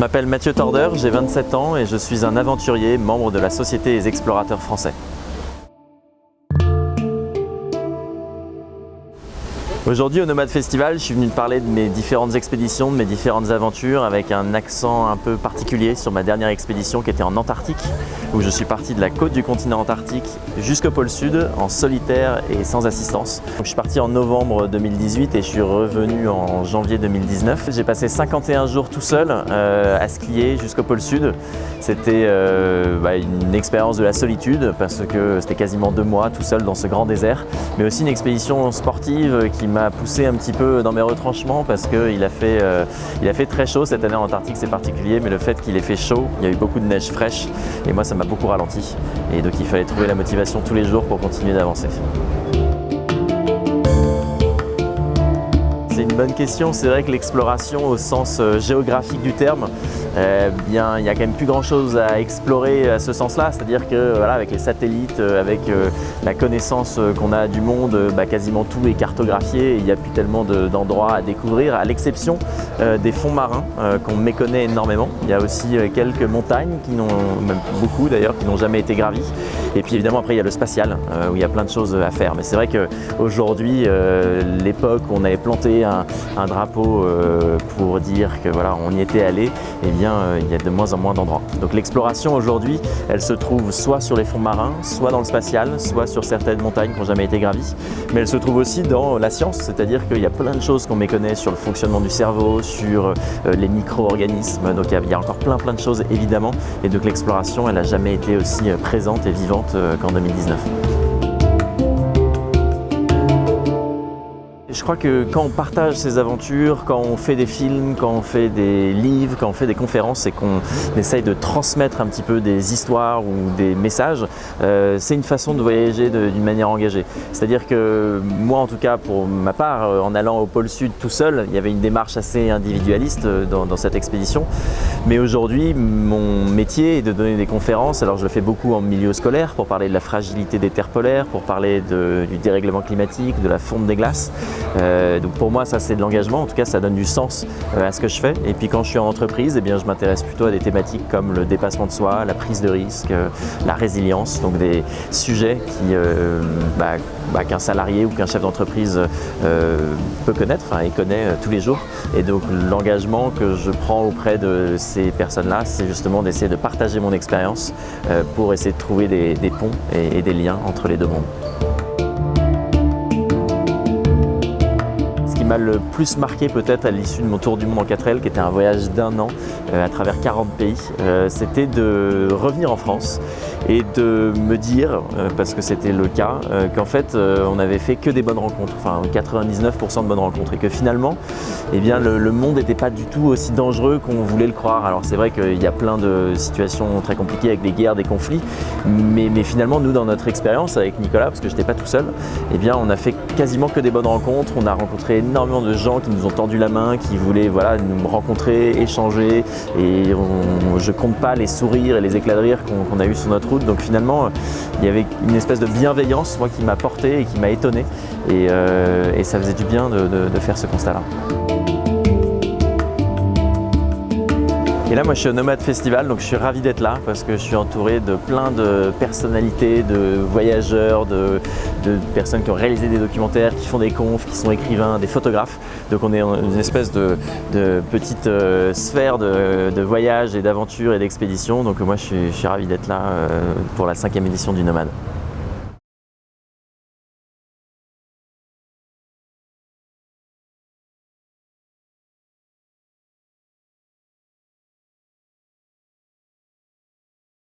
m'appelle Mathieu Torder, j'ai 27 ans et je suis un aventurier, membre de la Société des Explorateurs Français. Aujourd'hui au Nomade Festival, je suis venu te parler de mes différentes expéditions, de mes différentes aventures avec un accent un peu particulier sur ma dernière expédition qui était en Antarctique où je suis parti de la côte du continent antarctique jusqu'au pôle sud en solitaire et sans assistance. Donc, je suis parti en novembre 2018 et je suis revenu en janvier 2019. J'ai passé 51 jours tout seul à skier jusqu'au pôle sud. C'était une expérience de la solitude parce que c'était quasiment 2 mois tout seul dans ce grand désert, mais aussi une expédition sportive qui m'a poussé un petit peu dans mes retranchements parce qu'il a fait très chaud cette année en Antarctique, c'est particulier, mais le fait qu'il ait fait chaud, il y a eu beaucoup de neige fraîche et moi ça m'a beaucoup ralenti et donc il fallait trouver la motivation tous les jours pour continuer d'avancer. C'est une bonne question, c'est vrai que l'exploration au sens géographique du terme, il y a quand même plus grand chose à explorer à ce sens-là, c'est-à-dire que voilà, avec les satellites, avec la connaissance qu'on a du monde, quasiment tout est cartographié et il n'y a plus tellement d'endroits à découvrir, à l'exception des fonds marins qu'on méconnaît énormément. Il y a aussi quelques montagnes, même beaucoup d'ailleurs, qui n'ont jamais été gravies. Et puis évidemment après il y a le spatial où il y a plein de choses à faire. Mais c'est vrai qu'aujourd'hui, l'époque où on avait planté un drapeau pour dire que voilà, on y était allé, eh bien il y a de moins en moins d'endroits. Donc l'exploration aujourd'hui, elle se trouve soit sur les fonds marins, soit dans le spatial, soit sur certaines montagnes qui n'ont jamais été gravies. Mais elle se trouve aussi dans la science, c'est-à-dire qu'il y a plein de choses qu'on méconnaît sur le fonctionnement du cerveau, sur les micro-organismes. Donc il y a encore plein de choses évidemment. Et donc l'exploration, elle n'a jamais été aussi présente et vivante qu'en 2019. Je crois que quand on partage ses aventures, quand on fait des films, quand on fait des livres, quand on fait des conférences et qu'on essaye de transmettre un petit peu des histoires ou des messages, c'est une façon de voyager d'une manière engagée. C'est-à-dire que moi en tout cas pour ma part, en allant au pôle sud tout seul, il y avait une démarche assez individualiste dans cette expédition. Mais aujourd'hui, mon métier est de donner des conférences. Alors je le fais beaucoup en milieu scolaire pour parler de la fragilité des terres polaires, pour parler du dérèglement climatique, de la fonte des glaces. Donc pour moi ça c'est de l'engagement, en tout cas ça donne du sens à ce que je fais. Et puis quand je suis en entreprise, eh bien, je m'intéresse plutôt à des thématiques comme le dépassement de soi, la prise de risque, la résilience, donc des sujets qu'un salarié ou qu'un chef d'entreprise peut connaître, et connaît tous les jours. Et donc l'engagement que je prends auprès de ces personnes-là, c'est justement d'essayer de partager mon expérience pour essayer de trouver des ponts et des liens entre les deux mondes. Ce qui m'a le plus marqué peut-être à l'issue de mon tour du monde en 4L, qui était un voyage d'1 an à travers 40 pays, c'était de revenir en France et de me dire, parce que c'était le cas, qu'en fait on n'avait fait que des bonnes rencontres, enfin 99% de bonnes rencontres, et que finalement eh bien, le monde n'était pas du tout aussi dangereux qu'on voulait le croire. Alors c'est vrai qu'il y a plein de situations très compliquées avec des guerres, des conflits, mais finalement nous dans notre expérience avec Nicolas, parce que je n'étais pas tout seul, eh bien, on a fait quasiment que des bonnes rencontres. On a rencontré énormément de gens qui nous ont tendu la main, qui voulaient nous rencontrer, échanger, et je compte pas les sourires et les éclats de rire qu'on a eu sur notre route. Donc finalement il y avait une espèce de bienveillance moi, qui m'a porté et qui m'a étonné, et ça faisait du bien de faire ce constat-là. Et là, moi, je suis au Nomade Festival, donc je suis ravi d'être là parce que je suis entouré de plein de personnalités, de voyageurs, de personnes qui ont réalisé des documentaires, qui font des confs, qui sont écrivains, des photographes. Donc on est dans une espèce de petite sphère de voyage et d'aventure et d'expédition. Donc moi, je suis ravi d'être là pour la 5e édition du Nomade.